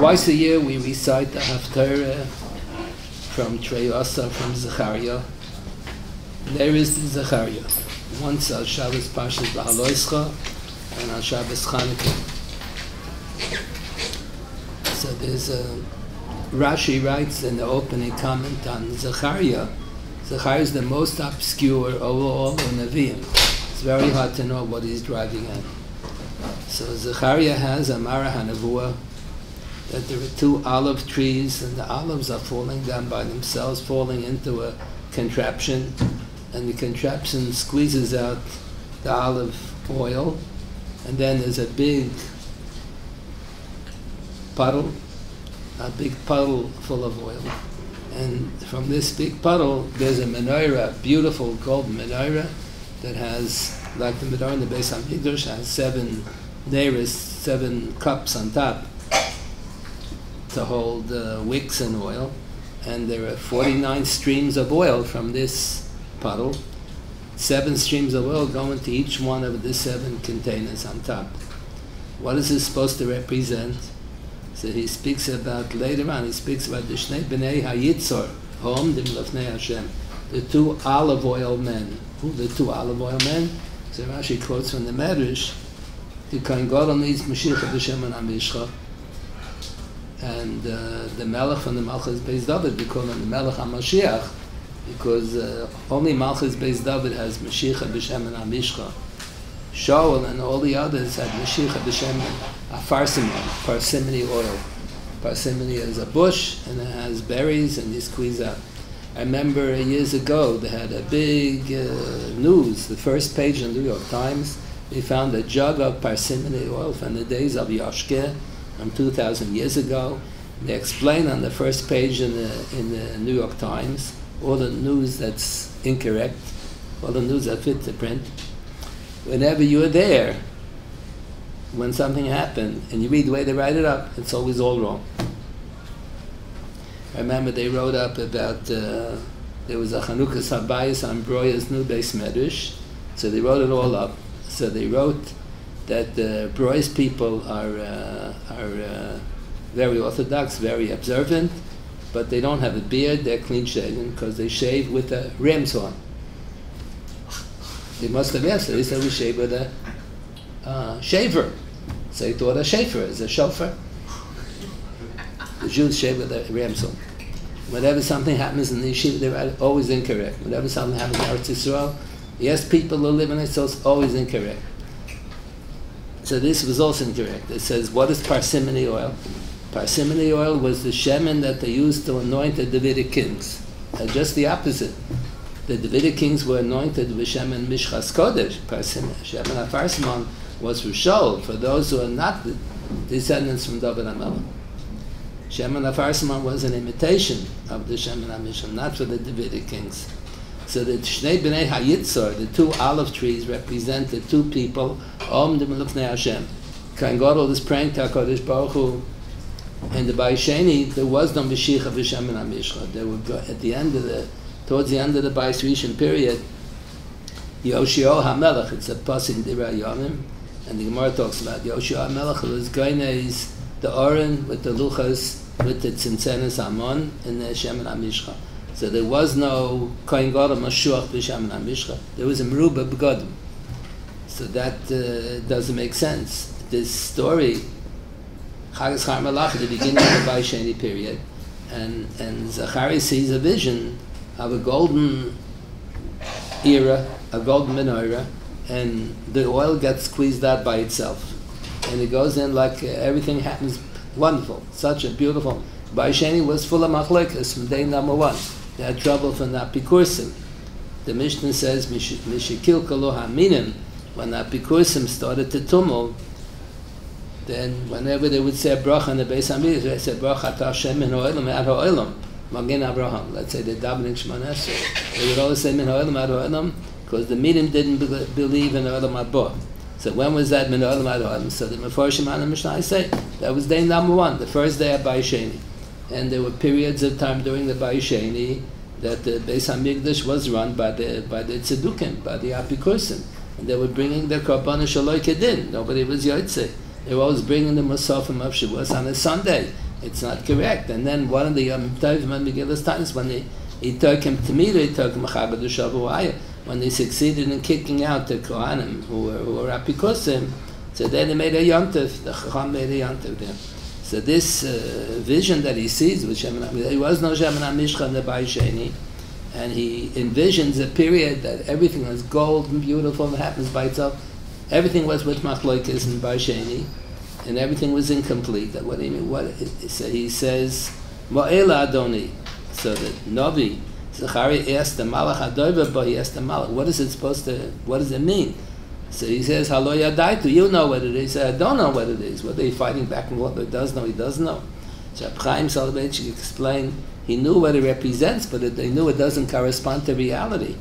Twice a year we recite the Haftarah from Treyasa, from Zechariah. There is the Zechariah. Once on Shabbos Parshas B'Haloischa and on Shabbos Chanukah. So there's Rashi writes in the opening comment on Zechariah. Zechariah is the most obscure of all the Nevi'im. It's very hard to know what he's driving at. So Zechariah has a Mara HaNevuah, that there are two olive trees and the olives are falling down by themselves, falling into a contraption, and the contraption squeezes out the olive oil, and then there's a big puddle full of oil. And from this big puddle, there's a menorah, beautiful golden menorah, that has, like the menorah in the Beis HaMikdash, has 7 neiros, 7 cups on top to hold wicks and oil. And there are 49 streams of oil from this puddle. 7 streams of oil go into each one of the 7 containers on top. What is this supposed to represent? So he speaks about, later on, he speaks about the Shnei B'nei HaYitzor, Ha'omdim Lefnei Hashem, the 2 olive oil men. Who the 2 olive oil men? So Rashi quotes from the Medrash, the Kohen Gadol needs Mashiach B'Shem HaMishcha, and the Melech from the Malchus Beis David, we call him the Melech HaMashiach, because only Malchus Beis David has Mashiach B'Shem HaMishcha. Shaul and all the others had Mashiach B'Shem parsimony oil. Parsimony is a bush, and it has berries, and you squeeze out. I remember years ago, they had a big news, the first page in the New York Times, they found a jug of parsimony oil from the days of Yoshke, from 2,000 years ago. They explain on the first page in the New York Times all the news that's incorrect, all the news that fit the print. Whenever you're there, when something happened, and you read the way they write it up, it's always all wrong. I remember they wrote up about, there was a Chanukah Sabayis on Broya's new Beis Medrash, so they wrote it all up. So they wrote that the Broya's people are very orthodox, very observant, but they don't have a beard, they're clean shaven, because they shave with a ram's horn. They must have asked, they said we shave with a shaver. So they thought a shafer is a shofar. The Jews shave with a ram's horn. Whenever something happens in the yeshiva, they're always incorrect. Whenever something happens in Eretz Yisrael, yes, people who live in it, so it's always incorrect. So this was also incorrect. It says, what is parsimony oil? Parsimony oil was the shemen that they used to anoint the Davidic kings. Just the opposite. The Davidic kings were anointed with shemen mishchas kodesh. Shemen hafarsimon was Hershel, for those who are not the descendants from David HaMelech. Shemen hafarsimon was an imitation of the shemen hamishon, not for the Davidic kings. So the Shnei B'nei HaYitzor, the 2 olive trees, represent the 2 people, Omdim Lefnei Hashem. Kohen Gadol is praying to HaKadosh Baruch Hu. In the Bayis Sheni, there was no Mashiach B'Shem HaMishcha. They would go at the end of towards the end of the Bayis Rishon period, Yoshio HaMelech, it's a pasuk in Divrei Yomim, and the Gemara talks about Yoshio HaMelech, who was Goynei's the Oren with the Luchas, with the Tzintzenes Amon, and the Shemen HaMishcha. So there was no Kohen Gadol Mashiach B'Shem HaMishcha. There was a Meruba B'Godim. So that doesn't make sense. This story, Chagas Char Malach, at the beginning of the Bayis Sheni period, and Zachariah sees a vision of a golden era, a golden menorah, and the oil gets squeezed out by itself. And it goes in like everything happens wonderful. Such a beautiful. Bayis Sheni was full of machlekes from day number 1. They had trouble from the Apikursim. The Mishnah says, Mishikil Kalo Haminim, when the Apikursim started to tumble, then whenever they would say a bracha in the Beis HaMikdash, they said, Bracha Ata Hashem min ha'olam ad ha'olam, Magen Abraham. Let's say the davening Shemona Esrei. They would always say min ha'olam ad ha'olam, because the Midim didn't believe in ha'olam haba. So when was that min ha'olam ad ha'olam? So the Meforshim and the Mishnah say, that was day number 1, the first day of Bayis Sheni. And there were periods of time during the Bayis Sheni that the Beis HaMikdash was run by the Tzedukim, by the Apikursim. And they were bringing their Korbanos Shaloi Kedin. Nobody was Yotzei. They were always bringing the Musafim of Shavuos on a Sunday. it's not correct. And then one of the Megillus times when he took him to meet, he took him when they succeeded in kicking out the Kohanim who were Apikosim, so then they made a yontif, the Chacham made a yontif there. So this vision that he sees with there was no Shemin HaMishcha in the Bayis Sheni, and he envisions a period that everything was gold and beautiful and happens by itself. Everything was with Machlokes and Bayis Sheni, and everything was incomplete. What do you mean? So he says, Ma'ela Adoni. So the Navi, Zachari asked the Malach Adoiva, but he asked the Malach, what does it mean? So he says, Halo Yadaitu, you know what it is. He said, I don't know what it is. What are you fighting back and what he does know, he doesn't know. So Chaim Soloveitchik explained, he knew what it represents, but they knew it doesn't correspond to reality.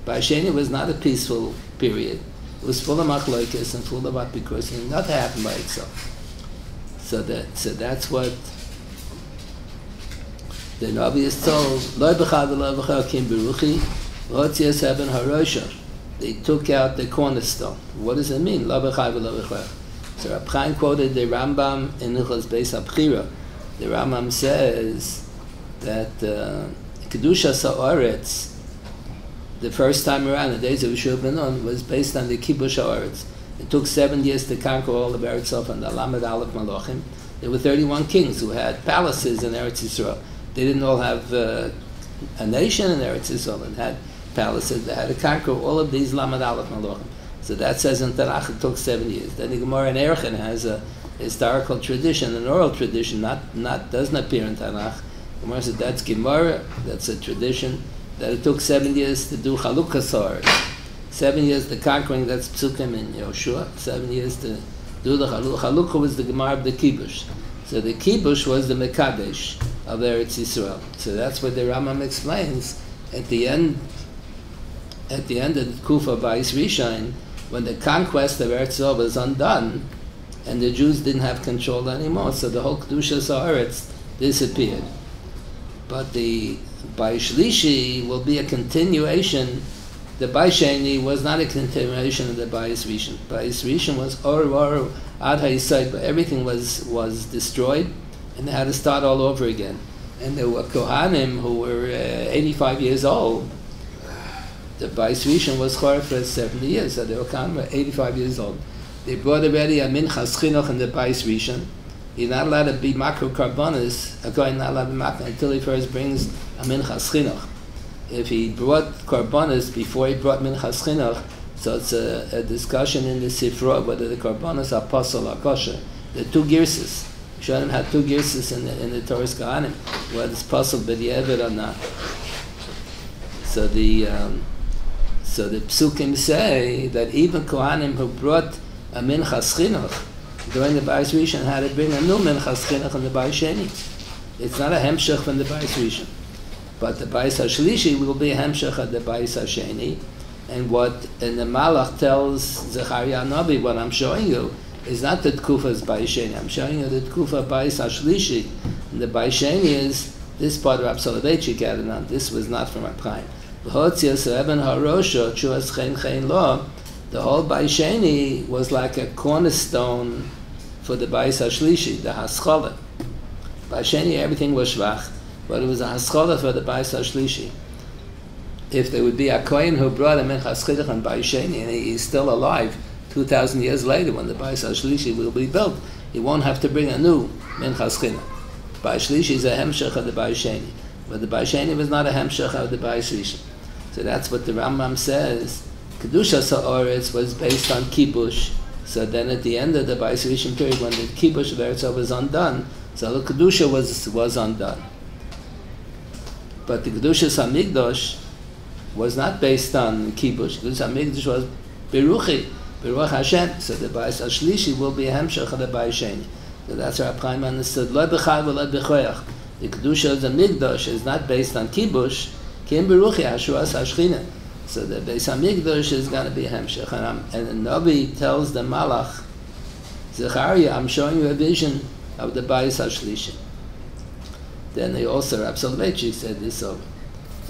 Bayis Sheni was not a peaceful period. It was full of machlokes and full of apikos, and nothing happened by itself. So that's what the Navi is told. Lo b'chad v'lo b'chad kim beruchi, v'hotzi eseben harosha. They took out the cornerstone. What does it mean? Lo b'chad v'lo b'chad. So Rab Chaim quoted the Rambam in Hilchos Beis HaBchira. The Rambam says that Kedushas HaOretz, the first time around, the days of Yeshua ben Nun, was based on the Kibush HaOretz. It took 7 years to conquer all of Eretz Yisrael and the Lamed Aleph Malachim. There were 31 kings who had palaces in Eretz Yisrael. They didn't all have a nation in Eretz Yisrael and had palaces. They had to conquer all of these Lamed Aleph Malachim. So that says in Tanakh it took 7 years. Then the Gemara in Erechim has a historical tradition, an oral tradition, doesn't appear in Tanakh. The Gemara says that's Gemara, that's a tradition, that it took 7 years to do Chalukah Sar. 7 years to conquering, that's Psukim in Yoshua. 7 years to do the Chalukah. Chalukah was the Gemara of the Kibush. So the Kibush was the Mekadesh of Eretz Yisrael. So that's what the Rambam explains at the end of the Kufa Bayis Rishon, when the conquest of Eretz Yisrael was undone, and the Jews didn't have control anymore, so the whole Kedushas HaAretz disappeared. But the Bayis Shlishi will be a continuation. The Bayis Sheni was not a continuation of the Bayis Rishon. Bayis Rishon was Or Ad HaYisod, but everything was destroyed, and they had to start all over again. And there were Kohanim who were 85 years old. The Bayis Rishon was Chor for 70 years, so they were Kohanim were 85 years old. They brought already a Minchas Chinuch in the Bayis Rishon. You're not allowed to be Makro Karbonis, a Kohen not allowed to be Makro until he first brings a Minchas Chinuch. If he brought Karbonis before he brought Minchas Chinuch, so it's a discussion in the Sifra whether the Karbonis are Pasol or Kosher. There are two Girsis. Shonim had two Girsis in the Torah's Kohanim, whether it's Pasol B'di'evet or not. So the Psukim say that even Kohanim who brought a Minchas Chinuch during the Bayis Rishon had to bring a new Minchas Chinuch in the Bayis Sheni. It's not a Hemshech from the Bayis Rishon. But the Bayis HaShlishi will be a Hemshech of the Bayis HaSheni. And the Malach tells Zechariah Navi, what I'm showing you is not the Tkufa's Bayis Sheni. I'm showing you the Tkufa Bayis HaShlishi. And the Bayis Sheni is this part of Rab Soloveitchik added on. This was not from Rab Chaim. The whole Bayis Sheni was like a cornerstone for the Bayis HaShlishi, the Haskalah. Bayis Sheni, everything was Shvach, but it was a Haskalah for the Bayis HaShlishi. If there would be a Kohen who brought a Minchas Chinuch on Bayis Sheni, and he is still alive 2,000 years later when the Bayis HaShlishi will be built, he won't have to bring a new Minchas Chinuch. Bayis Shlishi is a Hemshech of the Bayis Sheni, but the Bayis Sheni was not a Hemshech of the Bayis Rishon. So that's what the Rambam says. Kedushas HaOretz was based on Kibush. So then at the end of the Bayis Rishon period, when the Kibush of Eretz Yisrael was undone, so the Kedusha was undone. But the Kedushas HaMikdash was not based on Kibush. Kedushas HaMikdash was Beruch Hashem. So the Bayis HaShlishi will be a Hemshech of the Bayis Sheni. So that's what Rab Chaim understood. Lo b'chad v'lo b'choyach. The Kedusha of the Mikdash is not based on Kibush. Kim Beruchi Hashuas HaShchina. So the Beis HaMikdash is going to be Hemshech. And the Navi tells the Malach, Zechariah, I'm showing you a vision of the Bayis HaShlishi. Then they also, Rab Soloveitchik said this over.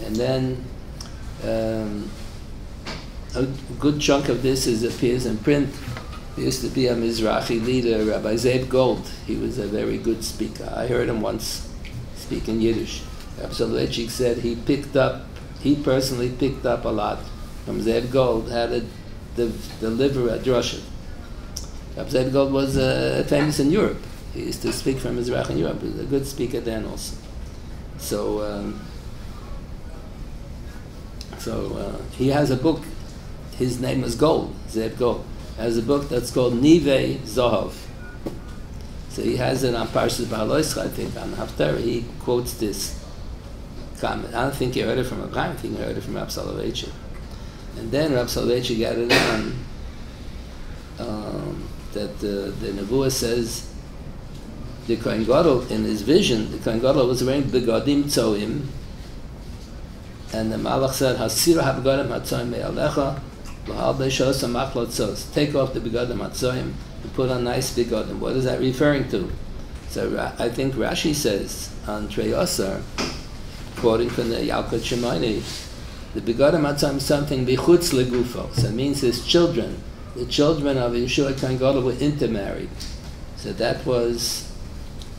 And then a good chunk of this appears in print There used to be a Mizrahi leader, Rabbi Zev Gold. He was a very good speaker. I heard him once speak in Yiddish. Rabbi Soloveitchik said he personally picked up a lot from Zev Gold how to deliver a drasha. Rabbi Zev Gold was famous in Europe. He used to speak from Mizrach in Europe. He was a good speaker then also. So he has a book. His name is Gold, Zev Gold. Has a book that's called Nivei Zohov. So he has it on Parshas Ba'aloischa, I think, on Haftarah. He quotes this comment. I don't think he heard it from Abraham. I think he heard it from Rab Soloveitchik. And then Rab Soloveitchik added on that the Nevuah says the Kohen Gadol, in his vision, the Kohen Gadol was wearing begadim tzoim, and the Malach said, Hasira ha-begadim ha-tzoim me'alecha, take off the begadim ha-tzoim and put on nice begadim. What is that referring to? So I think Rashi says on Trei Asar, quoting from the Yalkut Shimoni, the begadim ha-tzoim is something bichutz legufo. So it means his children, the children of Yeshua Kohen Gadol were intermarried. So that was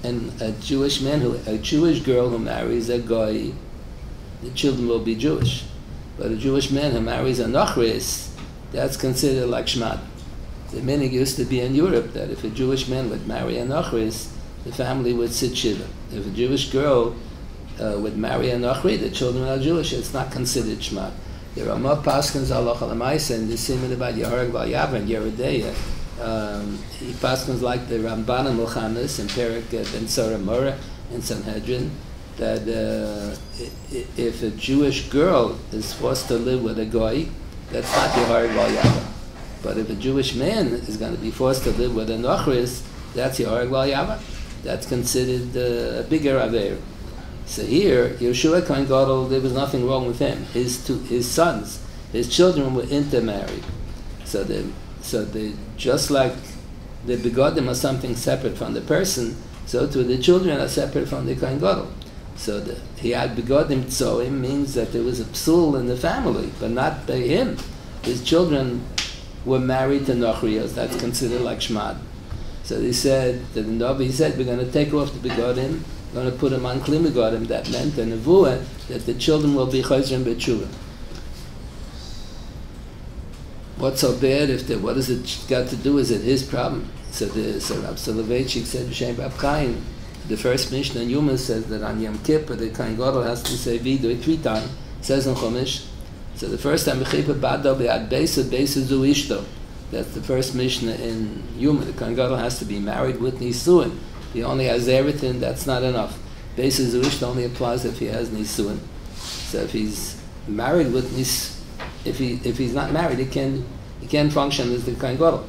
a Jewish girl who marries a goy, the children will be Jewish. But a Jewish man who marries a Nochris, that's considered like Shmad. The minig used to be in Europe that if a Jewish man would marry a Nochris, the family would sit Shiva. If a Jewish girl would marry a Nochri, the children are Jewish, it's not considered Shmad. There are more paskins halacha l'maisa in the siman about Yehareg Val Yavar and Yehudeya. He paskins like the Ramban and Mulchamis and Perek Ben Sora Mora in Sanhedrin, that if a Jewish girl is forced to live with a goy, that's not Yehareg Val Yavar. But if a Jewish man is going to be forced to live with a Nochris, that's Yehareg Val Yavar. That's considered a bigger aver. So here, Yeshua Kohen Gadol, there was nothing wrong with him. His sons, his children were intermarried. So they just like the begodim are something separate from the person, so too the children are separate from the Kohen Gadol. So he had begodim tzoim means that there was a psul in the family, but not by him. His children were married to Nochrios. That's considered like Shmad. So he said, we're going to take off the begodim, we're going to put them on kli begodim. That meant a nevuah that the children will be chayzrim b'tshuva. What's so bad what does it got to do? Is it his problem? So Rab Soloveitchik said, B'Shem Rab Chaim, the first Mishnah in Yuma says that on Yom Kippur the Kohen Gadol has to say Vidui 3 times. Says in Chumash. So the first time Mechipa Bado Be'ad Beisa Zu Ishto. That's the first Mishnah in Yuma. The Kohen Gadol has to be married with Nisuin. If he only has everything, that's not enough. Beisa Zu Ishto only applies if he has Nisuin. So if he's married with if he's not married, he can function as the Kohen Gadol.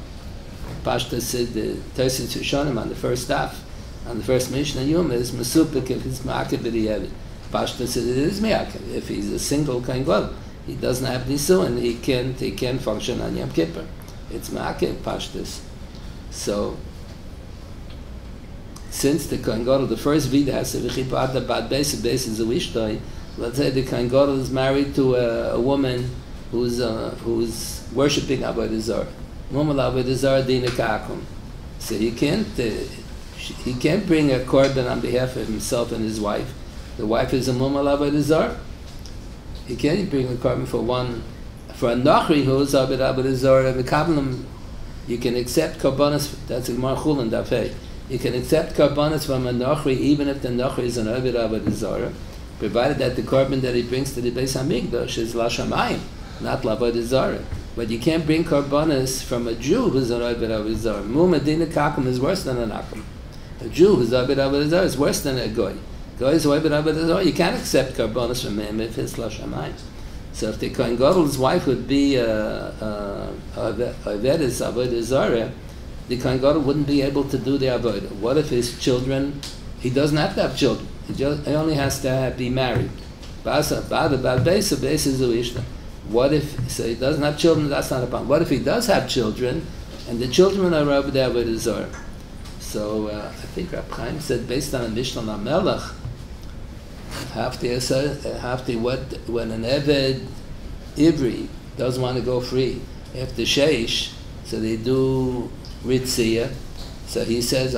Pashta said the Tosis Rishonim on the first staff, on the first Mishnah Yuma is Mesupik if he's Ma'akev B'Di'evet. Pashta said it is Ma'akev. If he's a single Kohen Gadol, he doesn't have Nisuin, he can function on Yom Kippur. It's Ma'akev Pashtas. So since the Kohen Gadol, the first Vida has to be Bad Beis is a Wishtoi. Let's say the Kohen Gadol is married to a woman who's worshipping Avodah Zarah. Mumal Avodah Zarah Dina Ka'akum. So he can't bring a korban on behalf of himself and his wife. The wife is a Mumal Avodah Zarah. He can't bring a korban for a Nachri who is Avodah Zarah. V'kablam, you can accept korbanos. That's a Gemara Chulin Dafei. You can accept korbanos from a Nachri even if the Nachri is an Avodah Zarah, provided that the korban that he brings to the Beis Hamikdash is Lashamayim, not L'Avodah Zarah. But you can't bring korbanos from a Jew who's an Avodah Zarah. Mu'madina Kakum is worse than an Akum. A Jew who's Avodah Zarah is worse than a Goy. Goy is Avodah Zarah. You can't accept korbanos from him if it's Lashamayim. So if the Kohen Gadol's wife would be Avodah Zarah, the Kohen Gadol wouldn't be able to do the Avodah. What if his children, he doesn't have to have children. He only has to be married. What if, so he doesn't have children, that's not a problem. What if he does have children, and the children are Avodah Zarah? So I think Rab Chaim said, based on a Mishnah Melech, when an Eved Ivri doesn't want to go free, after Sheish, so they do Ritzia. So he says,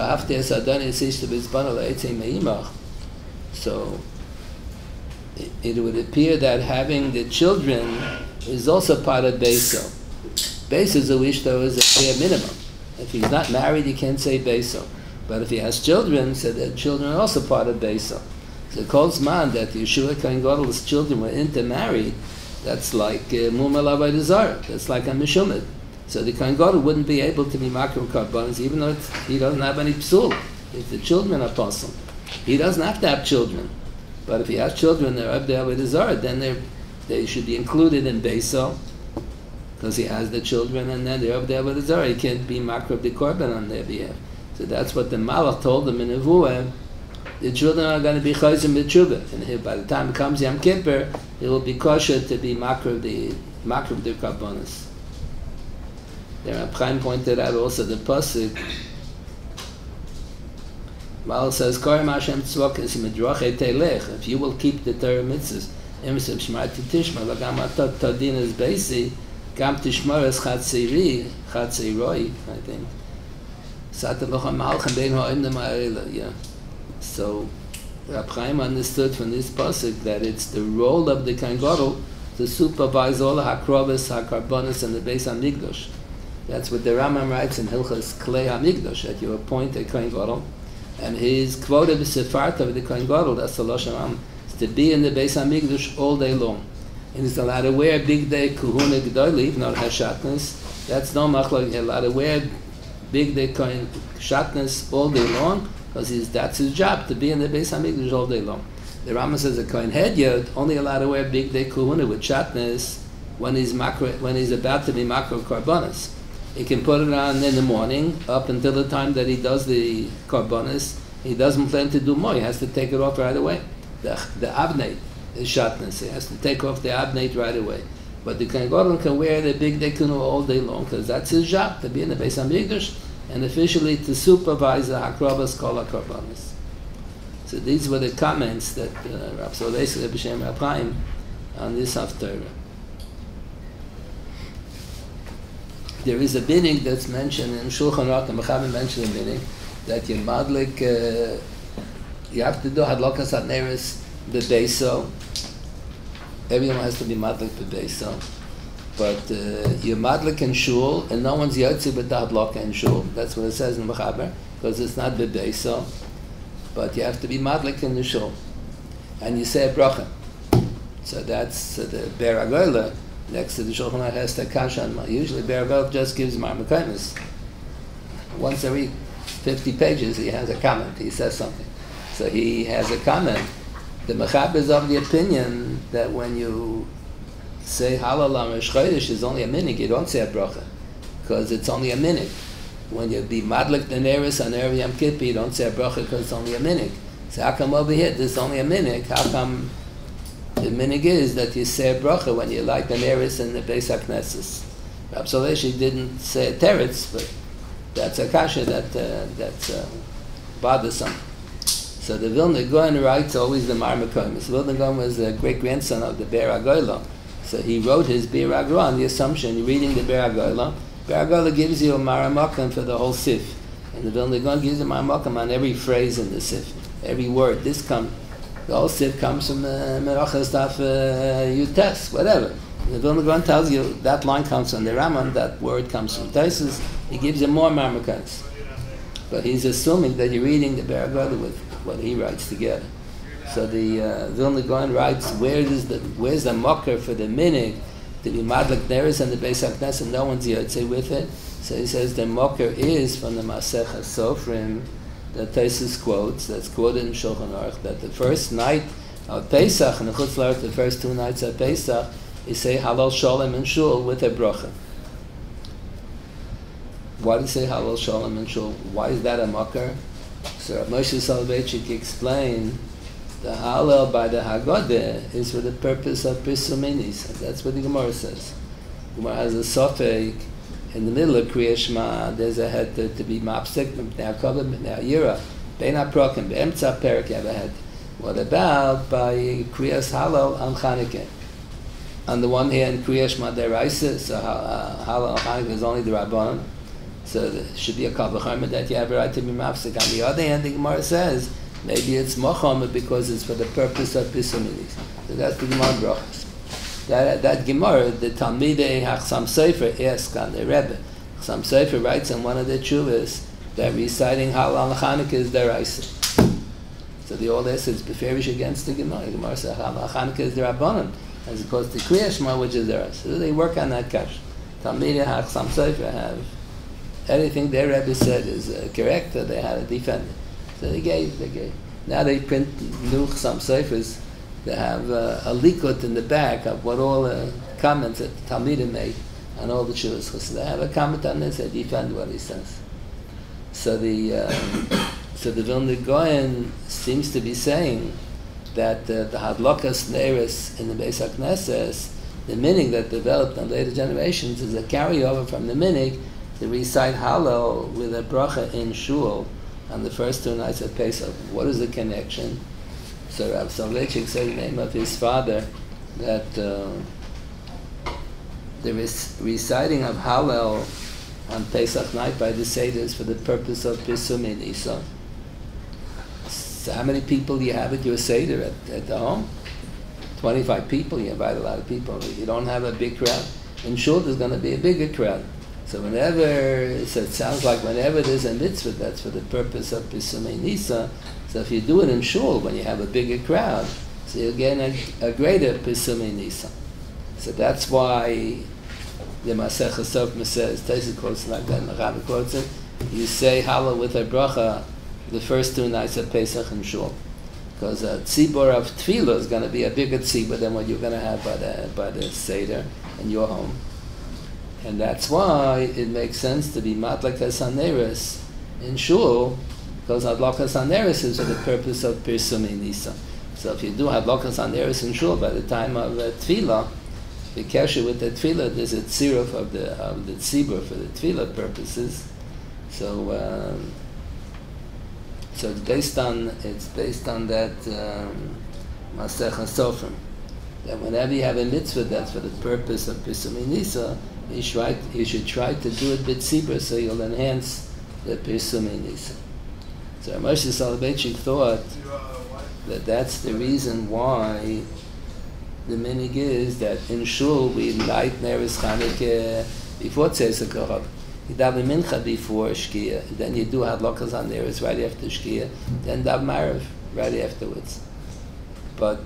so it would appear that having the children is also part of Beiso. Beiso is a wish, though, is a bare minimum. If he's not married, he can't say Beiso. But if he has children, so the children are also part of Beiso. So it calls man that Yeshua Kohen Gadol's children were intermarried. That's like Mumel Avodah Zarah. That's like a Mishumid. So the Kohen Gadol wouldn't be able to be Makar Karbanos, even though he doesn't have any psul. If the children are possible, he doesn't have to have children. But if he has children, they're Abdei Avodah Zarah, then they should be included in Beiso, because he has the children, and then they're Abdei Avodah Zarah. He can't be Makar of the Korban on their behalf. So that's what the Malach told them in Nevuah. The children are going to be chayzim b'tshuva, and by the time it comes Yom Kippur, it will be kosher to be makar of the karbonos. There, Reb Chaim pointed out also the pasuk. Malach says, "Korem Hashem tzvokes midrachei telech." If you will keep the Torah mitzvahs, imsim shmarti tishma, lagam atot tadinas beisi, gam tishmaras chatziroi, I think. Yeah. So Reb Chaim understood from this pasuk that it's the role of the Kohen Gadol to supervise all the hakrovos, hakarbonos, and the Beis Hamikdash. That's what the Rambam writes in Hilchos Klei Hamikdash, that you appoint a Kohen Gadol, and his quota b'sefarta of the Kohen Gadol, that's the Lashon Ram, is to be in the Beis Hamikdash all day long. And he's allowed to wear big day kuhuna g'doli, even though it has shatnez. That's no machlok. He's allowed to wear big day kohen shatnez all day long, because that's his job, to be in the Beis Hamikdash all day long. The Rambam says a kohen hedyot only allowed to wear big day kuhuna with shatnez when he's about to be makro karbonos. He can put it on in the morning up until the time that he does the karbonos. He doesn't plan to do more. He has to take it off right away. The abnate is shatnez. He has to take off the abnate right away. But the Kohen Gadol can wear the big day kuhuna all day long, because that's his job, to be in the Beis Hamikdash and officially to supervise the hakrovos kol hakarbonos. So these were the comments that Rav Solesky b'shem Reb Chaim on this Haftarah. There is a binig that's mentioned in Shulchan Aruch, and Mechaber mentioned a binig that you madlik, you have to do hadlokas hadneres b'beiso. Everyone has to be madlik b'beiso. But you're madlik in shul, and no one's yotzi with the hadloka in shul. That's what it says in Mechaber, because it's not b'beiso. But you have to be madlik in the shul. And you say a bracha. So that's the Ber Agola. Next to the Shulchan Aruch has the kasha. Usually Ber Agola just gives marmakaimis. Once every 50 pages he has a comment, he says something. So he has a comment. The Mechaber is of the opinion that when you say Halal Rosh Chodesh is only a minute, you don't say a bracha, because it's only a minute. When you be madlik the neris on Erev Yom Kippur, you don't say a bracha because it's only a minute. So how come over here there's only a minute? How come the minig is that you say a bracha when you light the neris in the Beis HaKnesses? Rab Solesky didn't say a teretz, but that's a kasha that's bothersome. So the Vilna Gaon writes always the Marmakomis. Vilna Gaon was a great-grandson of the Ber Agola. So he wrote his Ber Agola on the assumption, you're reading the Ber Agola. Ber Agola gives you a Maramakom for the whole Sif. And the Vilna Gaon gives a Maramakom on every phrase in the Sif, every word. The whole Sif comes from Merachas Daf Yutes, whatever. The Vilna Gaon tells you that line comes from the Raman, that word comes from Taisus. He gives you more Maramakoms. But he's assuming that you're reading the Ber Agola with what he writes together. So the Vilna Gaon writes, where's the mocker for the minig to be madlik neris and the Beis HaKnesses, and no one's yotze with it. So he says the mocker is from the Masechah Sofrim that Taisus quotes, that's quoted in Shulchan Aruch, that the first night of Pesach, and the Chutz La'aretz, the first 2 nights of Pesach, you say Halal Shalom in Shul with a bracha. Why do you say Halal Shalom in Shul? Why is that a mocker? So Rav Moshe Soloveitchik explained the Hallel by the Haggadah is for the purpose of Prisuminis. That's what the Gemara says. The Gemara has a sofek in the middle of Kriya Shema. There's a head to be mapsik, Ne'akavim, Ne'ayira, Bein HaProkim, Be'emtza Perik, you have a head. What about by Kriyas Hallel on Chanukah? On the one hand, Kriya Shema Deraisa, so Hallel on Chanukah is only the Rabbanon. So there should be a kal v'chomer that you have a right to be mafsek. On the other hand, the Gemara says maybe it's mochomer because it's for the purpose of pisuminis. So that's the Gemara brachas. That Gemara, the Talmidei Hachsam Sefer asked on the Rebbe. Hachsam Sefer writes in one of the tshuvas that reciting Halal Chanukah is deraisa. So the old answer is beferish against the Gemara. The Gemara says Halal Chanukah is derabanan, as opposed to Kriya Shema, which is deraisa. So they work on that kash. Talmidei Hachsam Sefer have anything their Rebbe said is correct, or they had to defend it. So they gave. Now they print new Chasam Seifers. They have a likut in the back of what all the comments that the Talmidim made on all the Shuvas. So they have a comment on this, they defend what he says. So the Vilna Gaon seems to be saying that the Hadlokas Neiris in the Beis HaKnesses, the minig that developed in later generations, is a carryover from the minig to recite Hallel with a bracha in Shul on the first 2 nights of Pesach. What is the connection? So Rav Soloveitchik said in the name of his father that there is reciting of Hallel on Pesach night by the Seders for the purpose of Pisumei Nisan. So how many people do you have at your Seder at the home? 25 people, you invite a lot of people. You don't have a big crowd. In Shul there's going to be a bigger crowd. So it sounds like whenever there's a mitzvah, that's for the purpose of Pisumei Nisan. So if you do it in Shul, when you have a bigger crowd, so you'll get a greater Pisumei Nisan. So that's why the Masechah Sofrim says, Taisa quotes like that, Rabbi quotes it, you say Hallel with a bracha the first 2 nights of Pesach in Shul. Because a tzibur of tefillah is going to be a bigger tzibur than what you're going to have by the Seder in your home. And that's why it makes sense to be Madlakas Haneres in Shul, because Hadlakas Haneres is for the purpose of Pirsumei Nisan. So if you do Hadlakas Haneres in Shul by the time of Tefillah, the kesher with the Tefillah, there's a tziruf of the tzibur for the Tefillah purposes. So it's based on that Masechah Sofrim, that whenever you have a mitzvah that's for the purpose of Pirsumei Nisan, you should try to do it b'tzibur so you'll enhance the Pirsumei Nisan. So Moshe Soloveitchik thought that that's the reason why the minig is that in Shul we light Neres Chanukah before Tzeitzei Kohav. You daven Mincha before Shkia, then you do Hadlokas on Neres right after Shkia, then daven Marav right afterwards. But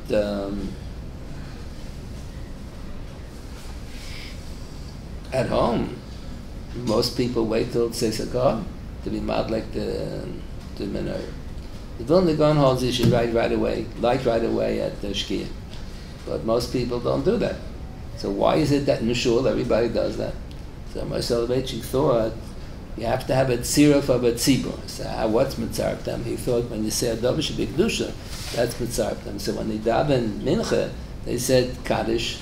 at home, most people wait till Tzeitzei Kohav to be mad like the menorah. The Vilna Gaon holds you should light right away at the Shkia. But most people don't do that. So why is it that in Shul everybody does that? So Moshe Soloveitchik thought you have to have a tziruf of a tzibur. So what's mitzartem? He thought when you say a davar should be kedusha, that's mitzartem. So when they daven mincha, they said kaddish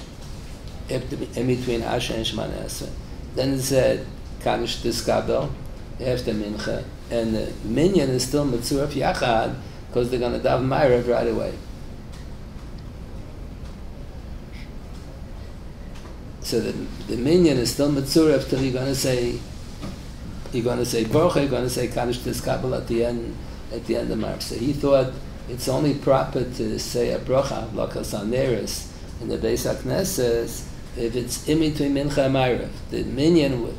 in between Asher and Shemana Esrei. Then it said kaddish tiskabel after mincha, and the minyan is still mitzuraf yachad because they're going to daven ma'ariv right away. So the minyan is still mitzuraf till you're going to say baruch, you're going to say kaddish tiskabel at the end of ma'ariv. So he thought it's only proper to say a bracha lakas haneres in the Beis HaKnesses if it's in between mincha and ma'ariv. The minyan,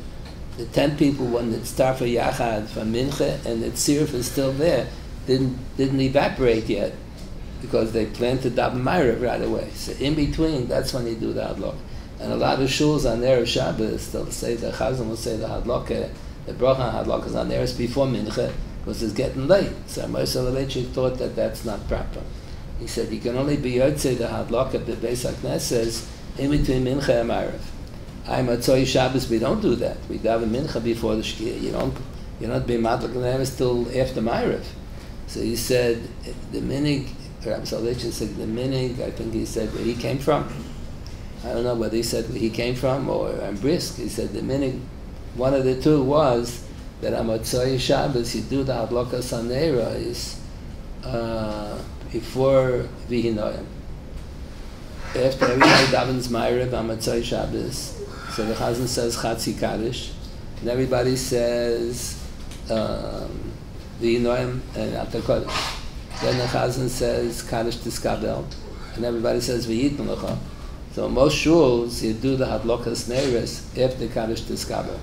the 10 people when it start for yachad from mincha and the tziruf is still there, didn't evaporate yet because they planned to daven ma'ariv right away. So in between, that's when you do the hadlok. And a lot of shuls on Erev Shabbos, they'll say the chazan will say the hadlok, the bracha hadlok is on Erev before mincha because it's getting late. So Moshe Soloveitchik thought that that's not proper. He said you can only be yotzei the hadlok at the Beis HaKnesses in between mincha and ma'ariv. I'm a Tzoi Shabbos, we don't do that. We daven mincha before the shkia. You don't be madlik nemes till after ma'ariv. So he said the minig, Rabbi Soloveitchik said the minig, I think he said where he came from. I don't know whether he said where he came from or I'm brisk. He said the minig, one of the two was that on Motzei Shabbos you do the Hadlokas Hanera is before Vihinoyim. After everybody davens Ma'ariv on Motzei Shabbos, so the Chazan says Chatzi Kaddish, and everybody says Inyonei and Atakodesh. Then the Chazan says Kaddish Tiskabel, and everybody says V'yitnu Lecha. So most shuls you do the Hadlokas Neiris after Kaddish Tiskabel.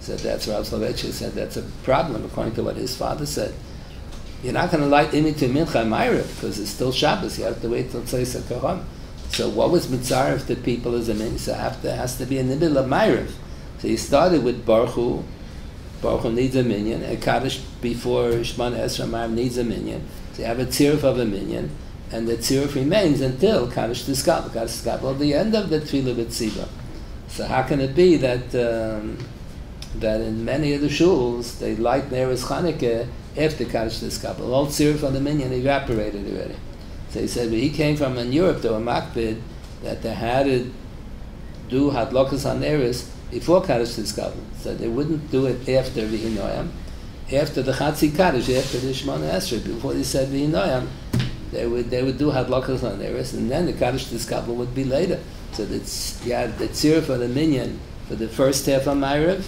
So that's Rav Soloveitchik said that's a problem according to what his father said. You're not going to light Imi to Mincha and Ma'ariv because it's still Shabbos. You have to wait till Tzais HaKaron. So what was Mitzaref to people as a minyan? So there has to be a middle of Ma'ariv. So he started with Baruch Hu. Baruch Hu needs a minyan. A Kaddish before Shemona Esrei Ma'ariv needs a minyan. So you have a tziruf of a minyan, and the tziruf remains until Kaddish Tiskabel. Kaddish Tiskabel, the end of the Tefillah B'tziba. So how can it be that that in many of the shuls they light Neres Chanukah after Kaddish Tiskabel? All tziruf of the minyan evaporated already. So he said, when he came from in Europe, there were makbid that they had to do Hadlokas HaNeres before Kaddish Tiskabel. So they wouldn't do it after V'Inoyam. After the Chatzi Kaddish, after the Shemona Esrei, before he said V'Inoyam, they would do Hadlokas HaNeres, and then the Kaddish Tiskabel would be later. So you had the tziruf for the minyan for the first half of Ma'ariv,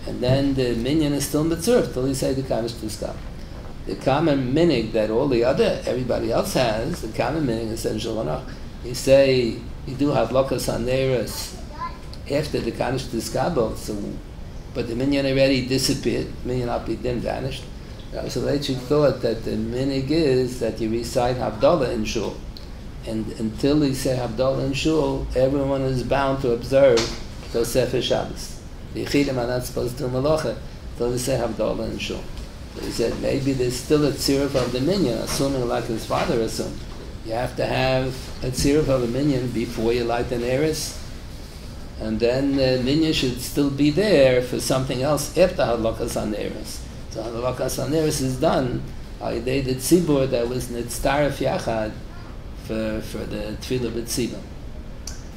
and then the minyan is still in the tziruf till he say the Kaddish Tiskabel. The common minig that everybody else has, the common minig is Shulchan. You say you do Hadlokas HaNeres after the Kaddish Tiskabel, so but the minyan already disappeared. Minyan Apidin vanished. So they thought that the minig is that you recite Havdalah in shul, and until you say Havdalah in shul, everyone is bound to observe Tosefes Shabbos. The Yechidim are not supposed to do Malacha until they say Havdalah in shul. So he said maybe there's still a tziruf of the minyan, assuming like his father assumed. You have to have a tziruf of a minyan before you light the neres, and then the minyan should still be there for something else after Hadlokas HaNeres. So Hadlokas HaNeres is done by the tzibur that was nitztaref yachad for the Tefillah B'tziba.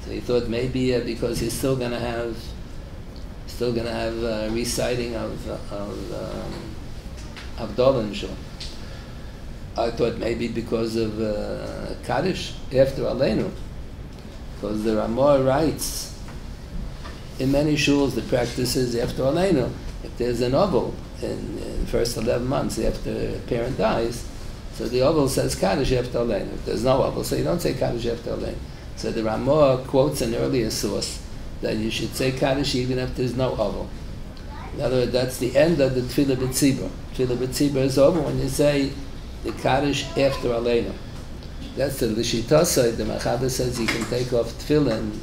So he thought maybe because he's still going to have reciting of Havdalah in shul. I thought maybe because of Kaddish after Aleinu, because the Ramah writes in many shuls the practice is after Aleinu. If there's an oval in the first 11 months after a parent dies, so the oval says Kaddish after Aleinu. If there's no oval, so you don't say Kaddish after Aleinu. So the Ramah quotes an earlier source that you should say Kaddish even if there's no oval. In other words, that's the end of the Tefillah B'tziba. Tefillah B'tziba is over when you say the Kaddish after Aleinu. That's the Lishita side. The Mechaber says you can take off tefillin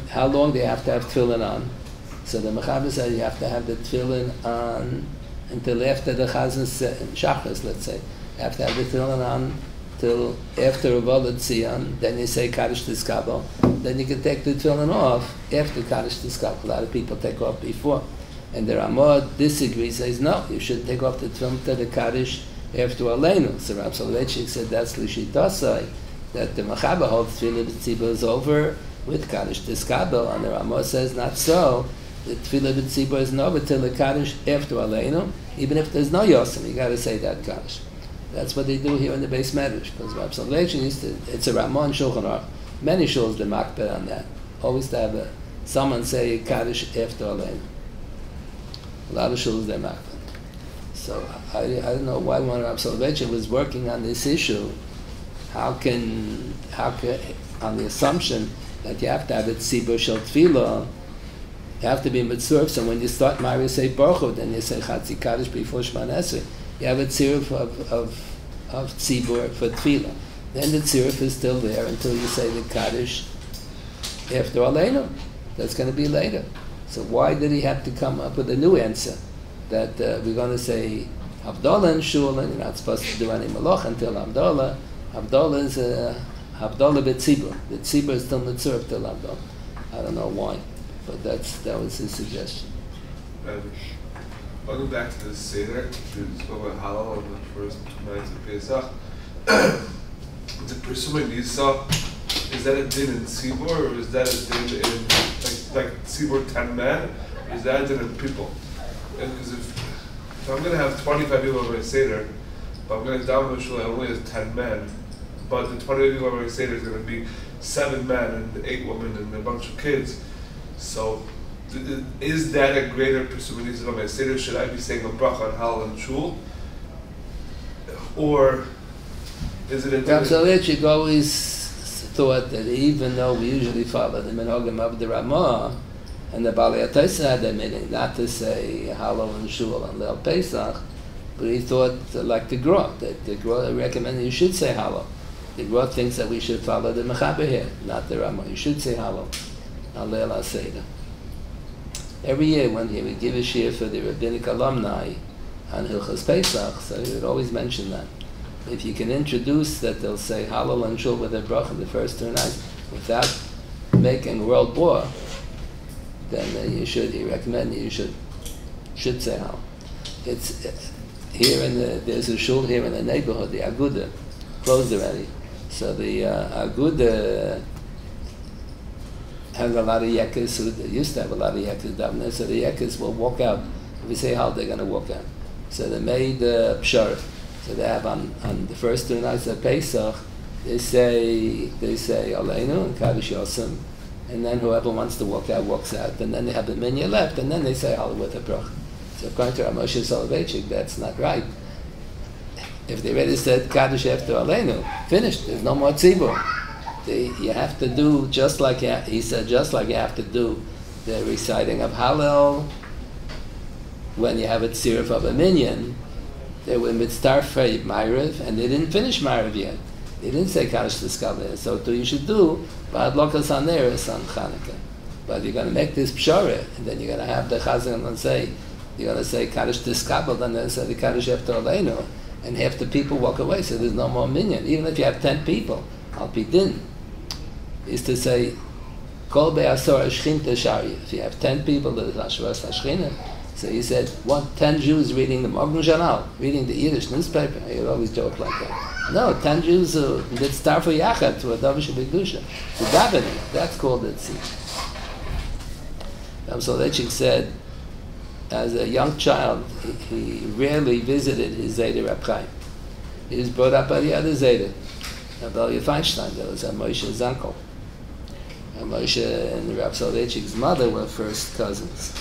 how long do you have to have tefillin on? So the Mechaber says you have to have the tefillin on until after the Chazan Schachter, let's say. You have to have the tefillin on till after Avodat Tzion, then you say Kaddish Tiskabel. Then you can take the tefillin off after Kaddish Tiskabel. A lot of people take off before. And the Ramah disagrees, says no, you should take off the tefillin to the Kaddish after Aleinu. So Rav Soloveitchik said that's Lishitasai, that the Mechaber holds Tefillah B'tziba is over with Kaddish Tiskabel, and the Ramah says not so. The Tefillah B'tziba is over till the Kaddish after Aleinu, even if there's no Yosem, you got to say that Kaddish. That's what they do here in the Beis Medrash, because Rav Soloveitchik it's a Ramah and Shulchan Aruch. Many shuls they makbid on that. Always to have someone say Kaddish after Aleinu. A lot of shuls they makbid. So I don't know why when Rav Soloveitchik was working on this issue, how can on the assumption that you have to have a tzibur shel tefillah, you have to be mitzvah. So when you start Ma'ariv, say Baruch Hu, then you say Chatzi Kaddish before Shemona Esrei. You have a tziruf of tzibur for tefillah. Then the tziruf is still there until you say the Kaddish after Aleinu. That's going to be later. So why did he have to come up with a new answer? That we're going to say Havdalah in shul, and you're not supposed to do any malach until Havdalah. Havdalah is Havdalah b'tzibur. The tzibur is still mitzvah till Havdalah. I don't know why, but that was his suggestion. I'll go back to the Seder. You spoke about halal on the first nights of Pesach. Presuming Yisah, is that a din in tzibur, or is that a din in like tzibur 10 men? Or is that a din in people? Because if I'm going to have 25 people over a Seder, but I'm going to daven shul that only has 10 men, but the 25 people over a Seder is going to be 7 men and 8 women and a bunch of kids. So is that a greater pursuit when he says, "Okay, Seder, should I be saying a bracha on Hallel and Shul, or is it a?" Rabbi Soloveitchik always thought that even though we usually follow the minhagim of the Ramah, and the Baalei HaTosah had their meaning not to say Hallel and Shul on Leil Pesach, but he thought, like the Gra, that the Gra recommended you should say Hallel. The Gra thinks that we should follow the Mechaber here, not the Ramah. You should say Hallel on Leil HaSeder. Every year when he would give a shiur for the rabbinic alumni on Hilchos Pesach, so he would always mention that. If you can introduce that they'll say Hallel and Shul with a bracha the first 2 nights without making world war, then he recommend you should say Hallel. It's here there's a shul here in the neighborhood, the Aguda, closed already. So the Aguda has a lot of yekkes who used to have a lot of yekkes down there, so the yekkes will walk out. If we say Hallel, they're going to walk out. So they made pshara. So they have on the first 2 nights of Pesach, they say Aleinu and Kaddish Yosem, and then whoever wants to walk out walks out, and then they have the minyan left, and then they say Hallel with a bracha. So according to Moshe Soloveitchik, that's not right. If they already said Kaddish after Aleinu, finished. There's no more tzibur. You have to do just like he said, just like you have to do the reciting of Hallel when you have a tziruf of a minyan. They were mitzdarfei Ma'ariv, and they didn't finish Ma'ariv yet. They didn't say Kaddish Tiskabel. So you should do Ba'ad Lokas Haneres on Chanukah. But you're going to make this pshara, and then you're going to have the Chazan and say, you're going to say Kaddish Tiskabel, then they say the Kaddish after Aleinu, and half the people walk away, so there's no more minyan. Even if you have 10 people, Al Pidin, is to say, Kol Be'asor Shchinta Shari. If you have 10 people, there's Ashras Hashchina. So he said, 10 Jews reading the Morgen Journal, reading the Yiddish newspaper. He would always joke like that. No, 10 Jews who did start for Yachad to a Davish B'Kedusha. To davening, that's called it. Soloveitchik said, as a young child, he rarely visited his Zayder Reb Chaim. He was brought up by the other Zayder, Abel Feinstein. That was Moshe's uncle. And Moshe and Reb Soloveitchik's mother were first cousins.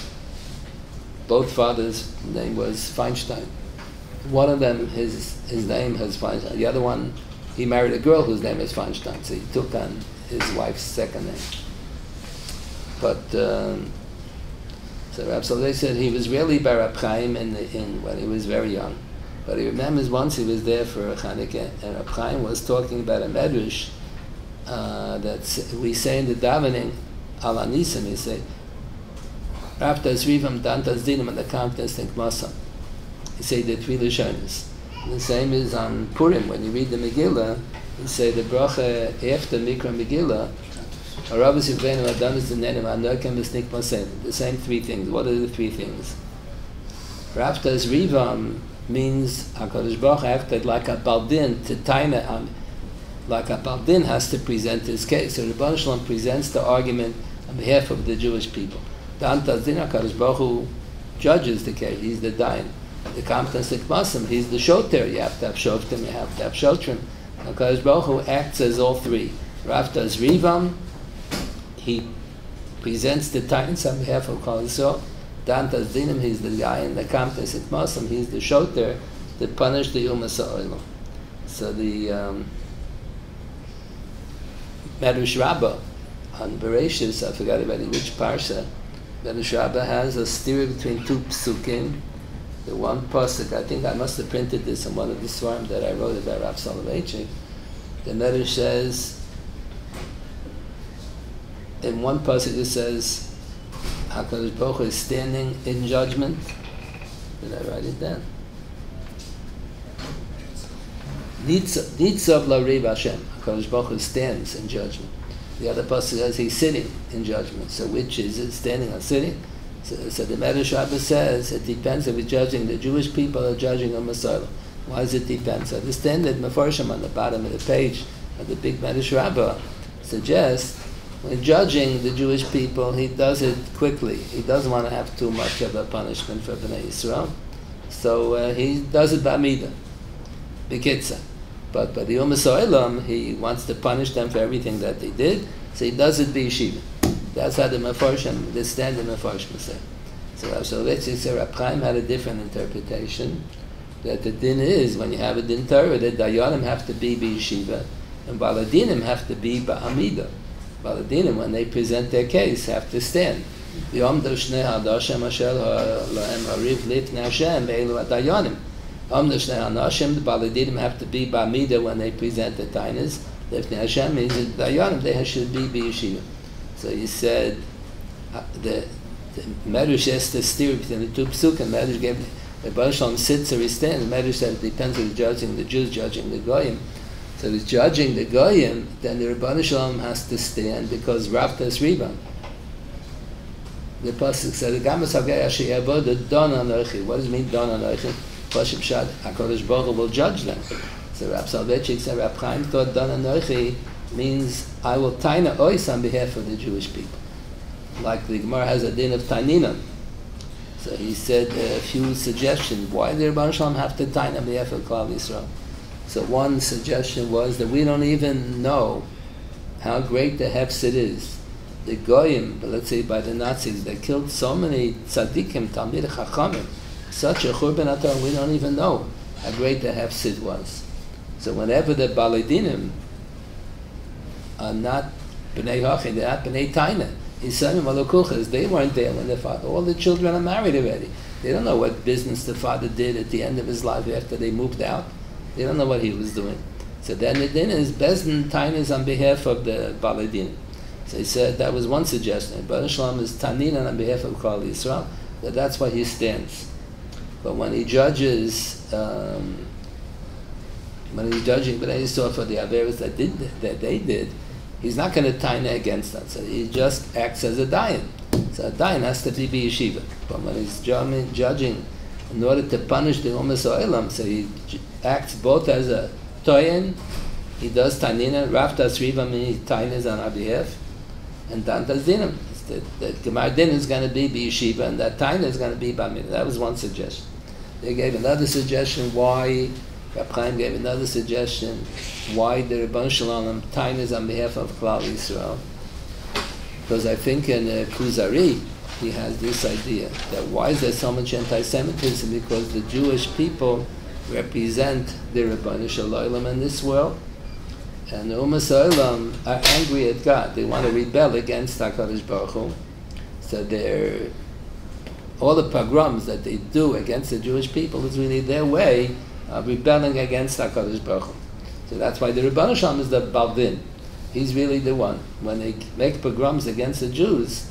Both fathers' name was Feinstein. One of them, his name has Feinstein. The other one, he married a girl whose name is Feinstein, so he took on his wife's second name. But so Reb Soloveitchik said he was really by Reb Chaim when he was very young. But he remembers once he was there for Chanukah, and Reb Chaim was talking about a medrash that we say in the davening, Al Anisim, he said, After Zrivam Dantas Dinam and the Kamtas think Masam. You say the 3 Lashonis. The same is on Purim, when you read the Megillah, you say the bracha after Mikra Megillah, Arabas Yuvenu Adanis Dinenim Anokem V'Snik Masem. The same 3 things. What are the 3 things? After Zrivam means HaKadosh Baruch Hu acted like a Baldin to Taina, like a Baldin has to present his case. So the Rebbeinu Shalom presents the argument on behalf of the Jewish people. The Antaz HaKadosh Baruch Hu judges the case. He's the Dayan. The Kamtan Sikmasim, he's the Shoter. You have to have Shoftim, you have to have Shotrim. HaKadosh Baruch Hu acts as all 3. After Zrivam, he presents the Titans on behalf of Kol Yisrael. The Antaz Dinim, he's the guy, and the Kamtan Sikmasim, he's the Shoter to punish the Ummah Sa'olam. So the Medrash Rabbah on Bereshis, I forgot about which parsha, Medrash Rabbah has a stira between 2 psukim. The one pasuk, I think I must have printed this in one of the svarim that I wrote about Rav Soloveitchik. The Medrash says, in one pasuk it says, HaKadosh Baruch Hu is standing in judgment. Did I write it down? Nitzav L'Ariv Hashem. HaKadosh Baruch Hu stands in judgment. The other pasuk says he's sitting in judgment. So which is it, standing or sitting? So the Medrash Rabbah says it depends if we're judging the Jewish people or judging a Messiah. Why does it depend? So the standard Mefarshim on the bottom of the page of the big Medrash Rabbah suggests when judging the Jewish people, he does it quickly. He doesn't want to have too much of a punishment for Bnei Yisrael. So he does it b'amidah, b'kitza. But the Ummah Sa'olam, he wants to punish them for everything that they did, so he does it b'yeshiva. That's how the Mefarshim, the standard Mefarshim say. So let's say Rab Chaim had a different interpretation, that the din is, when you have a din Torah, the Dayanim have to be b'yeshiva, and Baladinim have to be ba'amida. Baladinim, when they present their case, have to stand. Yomdu shnei hadashim asher lahem hariv lifnei Hashem ve'elu hadayanim. Yomdu shnei hadashim, the Baladinim have to be ba'amida when they present the tainas. Lifnei Hashem means the Dayanim, they should be b'yeshiva. So he said, the Medrash has to steer between the two psukim. Medrash gave the Baruch Shalom sits or he stands. The Medrash said it depends on the judging the Jews, judging the Goyim. So if he's judging the Goyim, then the Baruch Shalom has to stand because Ravtas Riban. The pasuk said, "The Gamas Hagay Asher Yavod Don Anochi." What does it mean, Don Anochi? Pashim Shad Hakadosh Baruch Hu will judge them. So Rab Soloveitchik said, Rab Chaim thought Don Anochi means I will taina ois on behalf of the Jewish people. Like the Gemara has a din of tainina. So he said a few suggestions. Why did Rebbeinu Shalom have to taina on behalf of Klal Yisrael? So one suggestion was that we don't even know how great the hefsid is. The Goyim, let's say by the Nazis, they killed so many tzaddikim, Talmid Chachamim, such a churban atar, we don't even know how great the hefsid was. So whenever the Baladinim are not B'nai Hachin, they're not B'nai Taina. Yisraelim Malakuchas, they weren't there when their father. All the children are married already. They don't know what business the father did at the end of his life after they moved out. They don't know what he was doing. So then the din is Bezdin Tainas on behalf of the Baladinim. So he said that was one suggestion. Baruch Shalom is Taninan on behalf of Klal Yisrael. That's why he stands. But when he judges, when he's judging B'nai Yisrael for the Averis that they did, he's not going to taina against them. So he just acts as a dayan. So a dayan has to be b'yeshiva. But when he's judging in order to punish the Umas Olam, so he acts both as a toyen, he does tanina, raftas riva means he tainas on our behalf, and dantas dinam. The Gemar din is going to be b'yeshiva, and that taina is going to be b'amina. That was one suggestion. They gave another suggestion why. Rab Chaim gave another suggestion why the Rebbeinu Shalom tainas on behalf of Klal Yisrael. Because I think in Kuzari he has this idea that why is there so much anti-Semitism? Because the Jewish people represent the Rebbeinu Shalom in this world, and the Umas Olam are angry at God. They want to rebel against HaKadosh Baruch Hu. So all the pogroms that they do against the Jewish people is really their way of rebelling against HaKadosh Baruch Hu. So that's why the Rebbeinu Shalom is the Balvin. He's really the one. When they make pogroms against the Jews,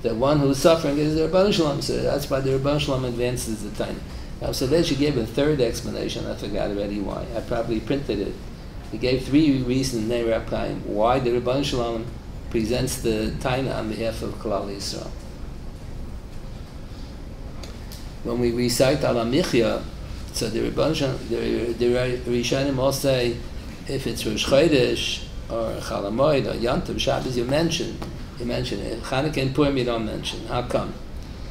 the one who's suffering is the Rebbeinu Shalom. So that's why the Rebbeinu Shalom advances the time. Now, so then she gave a third explanation. I forgot already why. I probably printed it. He gave three reasons in Rab Chaim why the Rebbeinu Shalom presents the taina on behalf of Klal Yisrael. When we recite Al HaMichya, so the Rishonim all say, if it's Rosh Chodesh or Chol HaMoed or Yom Tov Shabbos, you mention it. Chanukah and Purim you don't mention. How come?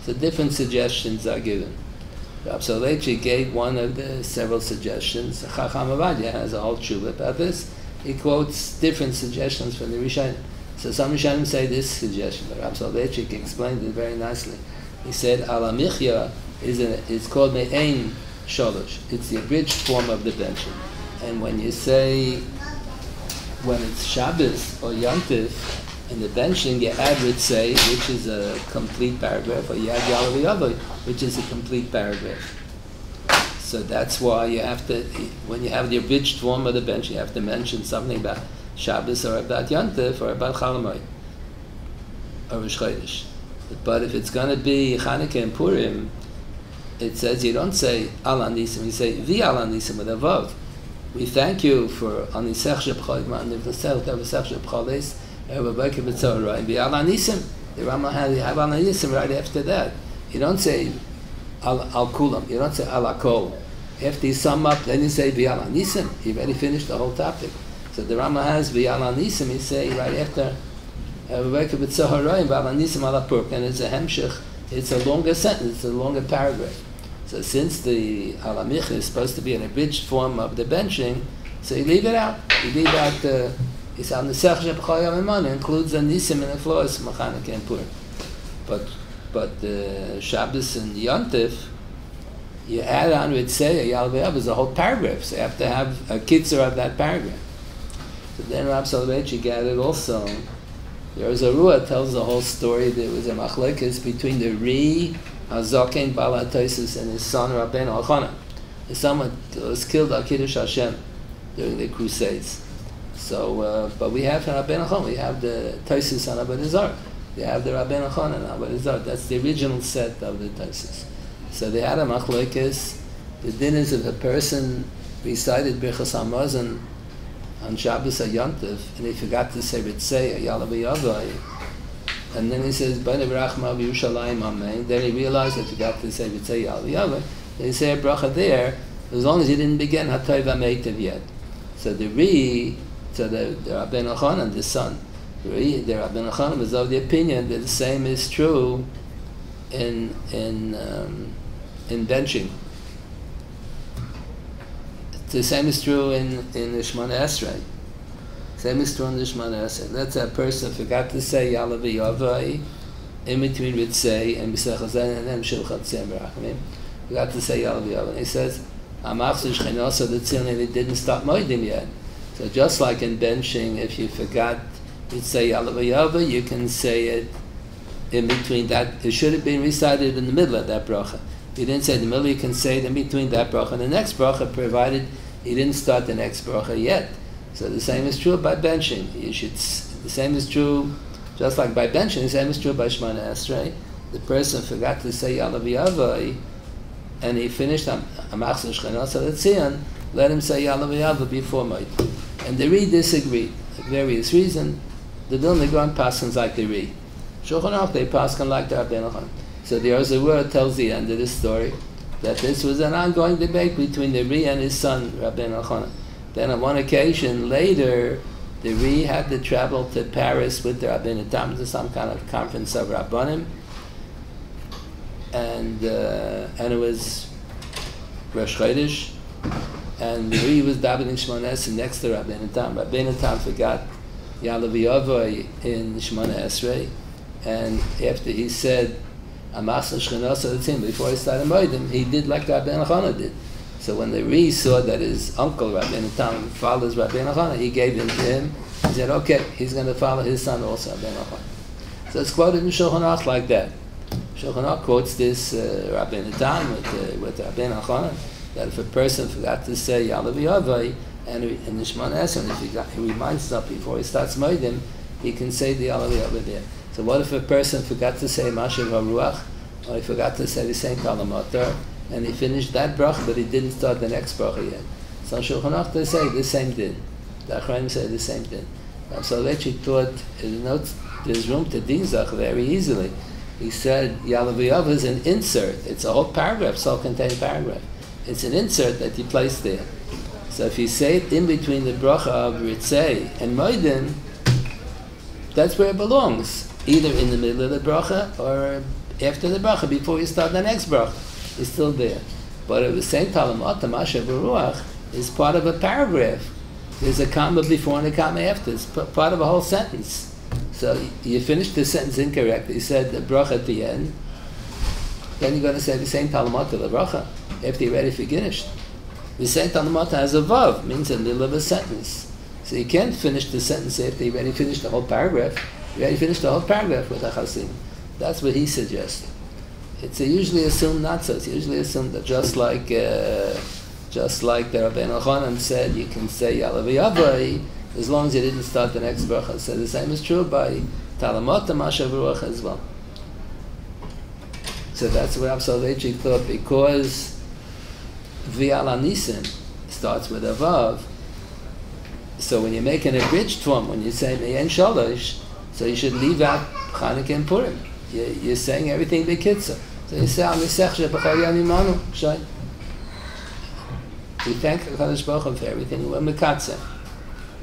So different suggestions are given. Rab Soloveitchik gave one of the several suggestions. Chacham Avadia has a whole tshuva about this. He quotes different suggestions from the Rishonim. So some Rishonim say this suggestion, but Rab Soloveitchik explained it very nicely. He said, Al HaMichya is called Me'ein Sholosh. It's the abridged form of the benching. And when you say, when it's Shabbos or Yom Tov, in the benching you add Ritzei, which is a complete paragraph, or you add Yalav Yavoy, which is a complete paragraph. So that's why you have to, when you have the abridged form of the bench, you have to mention something about Shabbos or about Yom Tov or about Chol HaMoed or Rosh Chodesh. But if it's going to be Chanukah and Purim, it says you don't say Al HaNisim, you say Vi Al HaNisim with a Vav. We thank you for Anisech Shebchol Man Nivasech Tavasech Shebcholes Evavake B'Tzorah and Vi Al HaNisim. The Rambam has Al HaNisim right after that. You don't say Al Kulam. You don't say Al Hakol. After you sum up, then you say Vi Al HaNisim. You've already finished the whole topic. So the Rambam has Vi Al HaNisim. You say right after Evavake B'Tzorah and Vi Al HaNisim Al HaPurk, and it's a hemshich. It's a longer sentence. It's a longer paragraph. So since the Al HaMichya is supposed to be an abridged form of the benching, so you leave it out. You He said, the Schachter b'chol yom v'mana includes the nisim and the floors from Chanukah and Purim. But Shabbos and Yontif, you add on with say Yal V'Yav is a whole paragraph, so you have to have a kitzur of that paragraph. So then Rav Soloveitchik gathered also. There was a Ruah tells the whole story. There was a machlekes between the Ri Hazoken Bal HaTosfos and his son Rabbeinu Elchanan. His son was killed al Kiddush Hashem during the Crusades. So, but we have Rabbeinu Elchanan. We have the Tosfos on Avodah Zarah. They have the Rabbeinu Elchanan on Avodah Zarah. That's the original set of the Tosfos. So they had a machlekes. The din is if a person recited Birchas Hamazon on Shabbos or Yontif, and he forgot to say Ritzei, Yalav Yavai, and then he says, B'nei B'rachma V'Yushalayim Amen, then he realized that he forgot to say Ritzei, Yalav Yavai, then he say a bracha there, as long as he didn't begin Hatoiv HaMeitiv yet. So the Rabbeinu Elchanan, the son, the Rabbeinu Elchanan was of the opinion that the same is true in benching. The same is true in the Shemona Esrei. Same is true in the Shemona Esrei. Let's say a person forgot to say Yalav Yavai in between Ritzei and B'Sechas and then Shilchat Tzem B'Rachamim. Forgot to say Yalav Yavai. He says, Amachzu Shchenosa the Tzilin, and he didn't start Moedim yet. So just like in benching, if you forgot to say Yalav Yavai, you can say it in between that. It should have been recited in the middle of that bracha. If you didn't say in the middle, you can say it in between that bracha and the next bracha, provided you didn't start the next bracha yet. So the same is true by benching. The same is true, just like by benching, the same is true by Shemona Esrei. The person forgot to say Yalav Yavai, and he finished Amachzu Shchenosa L'Tzion, let him say Yalav Yavai before Moed. And the Ri disagreed, for various reasons. The Vilna Gaon paskins like the Ri. Shulchan Aruch, they paskin like the Rabbeinu Elchanan. So the Orzer word tells the end of the story that this was an ongoing debate between the Ri and his son, Rabbeinu Elchanan. Then on one occasion later, the Ri had to travel to Paris with the Rabbeinu Tam to some kind of conference of Rabbanim, and it was Rosh Chodesh, and the Ri was davening Shemona Esrei next to Rabbeinu Tam. Rabbeinu Tam forgot Yalav Yavai in Shemona Esrei, and after he said Amachzu Shchenosa L'Tzion before he started Moedim, he did like Rabbeinu Elchanan did. So when the Ri saw that his uncle Rabbeinu Tam follows Rabbeinu Elchanan, he gave him to him. He said, okay, he's going to follow his son also, Rabbeinu Elchanan. So it's quoted in Shulchan Aruch like that. Shulchan Aruch quotes this Rabbeinu Tam with Rabbeinu Elchanan, that if a person forgot to say Yalav Yavai and in the Shemona Esrei, if he reminds himself before he starts Moedim, he can say the Yalav Yavai there. So what if a person forgot to say Mashiv HaRuach, or he forgot to say the same Kalamotar, and he finished that bracha, but he didn't start the next bracha yet? So in Shulchan Aruch they say the same din. The Achronim say the same din. Rav Soloveitchik thought there's room to dinzach very easily. He said Yalav Yavai is an insert. It's a whole paragraph, self-contained paragraph. It's an insert that you place there. So if you say it in between the bracha of Ritzei and Moedim, that's where it belongs. Either in the middle of the bracha or after the bracha, before you start the next bracha. It's still there. But if the same Talamot, Mashiv HaRuach, is part of a paragraph. There's a comma before and a comma after. It's part of a whole sentence. So you finish the sentence incorrectly. You said the bracha at the end. Then you're going to say the same Talamot to the bracha after you already finished. The same Talamot has a vav, means in the middle of a sentence. So you can't finish the sentence after you already finished the whole paragraph. You already finished the whole paragraph with a chasim. That's what he suggested. It's usually assumed not so. It's usually assumed that just like the Rabbeinu Elchanan said, you can say Yalav Yavai as long as you didn't start the next bracha. So the same is true by Talamot and Mashiv HaRuach as well. So that's what Rav Soloveitchik thought, because V'al Anisim starts with a vav. So when you make an abridged form, when you say Me'en Shalosh, so you should leave out Chanukah and Purim. You're saying everything b'kitzur. So you say, we thank HaKadosh Baruch Hu for everything, we're mekatzeh.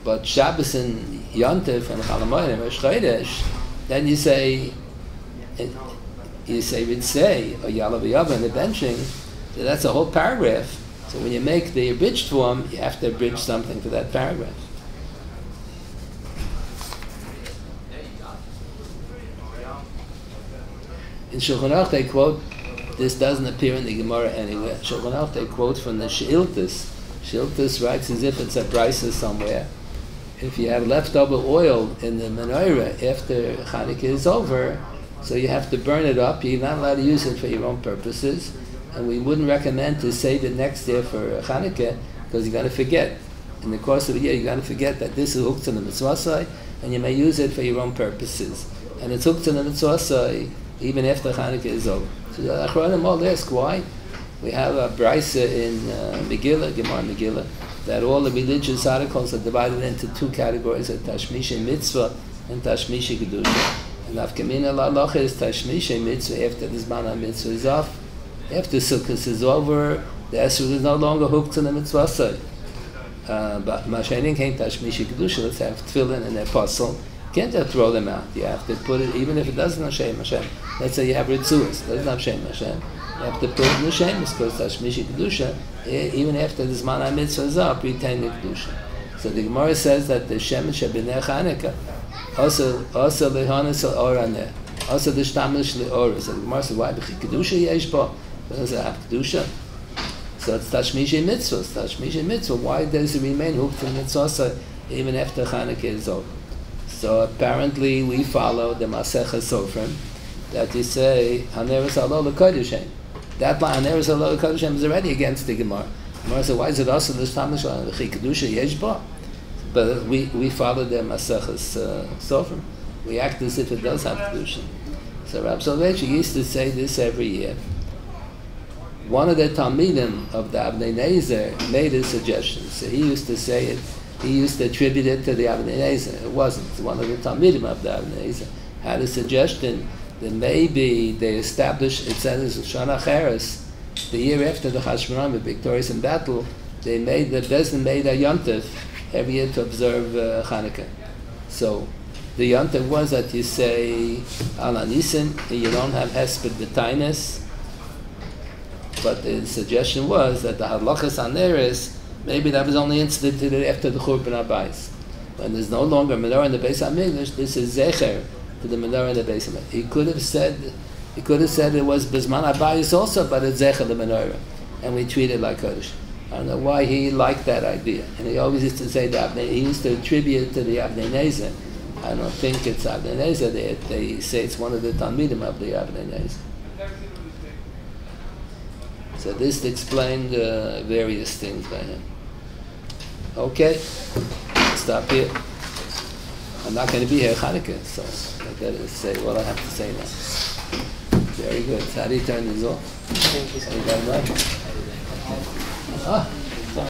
But Shabbos and Yontif and Chalamoyim and Rosh Chodesh, then you say Ritzei or Yalav Yavai in the benching, so that's a whole paragraph. So when you make the abridged form, you have to abridge something for that paragraph. In Shulchan Aruch they quote, this doesn't appear in the Gemara anywhere. Shulchan Aruch they quote from the Sheiltis. Sheiltis writes as if it's a brisa somewhere. If you have leftover oil in the menorah after Chanukah is over, so you have to burn it up. You're not allowed to use it for your own purposes, and we wouldn't recommend to save it next year for Chanukah because you're going to forget. In the course of the year, you're going to forget that this is hooked to the mitzvah, and you may use it for your own purposes. And it's hooked to the mitzvah even after Chanukah is over. So the Achronim all ask why. We have a brisa in Megillah, Gemara Megillah, that all the religious articles are divided into two categories of Tashmisha Mitzvah and Tashmisha Kedusha. And Afkamina La'alocha is Tashmisha Mitzvah after the Zman HaMitzvah is off. After Sukkot is over, the Esrog is no longer hooked to the mitzvah side. But Mashayin came Tashmisha Kedusha, let's have tefillin and apostle. You can't just throw them out. You have to put it, even if it doesn't have Shem Hashem. Let's say you have Ritzuas, doesn't have Shem Hashem. You have to put it in the Shemus, because Tashmisha Kedusha, even after the Zman HaMitzvah is up, retain the Kedusha. So the Gemara says that the Shemesh Shabinei Chanukah, also lehanis oraneh, also the shtamish leorah. So the Gemara says, why? Because Kedusha yesh bo. Does it have Kedusha? So it's Tashmisha Mitzvah. It's Tashmisha Mitzvah. Why does it remain hooked to Mitzvah even after Chanukah is over? So apparently we follow the Masechah Sofrim that you say Haneres Alo L'Kodeshem. That line Haneres Alo L'Kodeshem is already against the Gemara. The Gemara says, why is it also the shtamish leorah? Kedusha yesh bo. But we follow the Masechas Sofrim. We act as if it does have Kedusha. So Rab Soloveitchik used to say this every year. One of the Talmidim of the Avnei Nezer made a suggestion. So he used to say it, he used to attribute it to the Avnei Nezer. It wasn't. One of the Talmidim of the Avnei Nezer had a suggestion that maybe they established, it says Shana Cheres, the year after the Hashmonaim were victorious in battle, the Bezdin made a Yontif every year to observe Chanukah. So the Yontif was that you say Ala Nisan, you don't have Hesped B'Tainis, but the suggestion was that the Halachas Haneres, maybe that was only instituted after the Churban Abayis. When there's no longer menorah in the Beis HaMikdash, this is Zecher to the menorah in the Beis HaMikdash. He could have said it was Bizman Abayis also, but it's Zecher the menorah, and we treat it like Kodesh. I don't know why he liked that idea, and he always used to say that he used to attribute it to the Avnei Nezer. I don't think it's Avnei Nezer. They say it's one of the Talmidim of the Avnei Nezer. So this explained various things by him. Okay, stop here. I'm not going to be here at Chanukah, so I got to say what I have to say now. Very good. How do you turn this off? Thank you so much. Ah.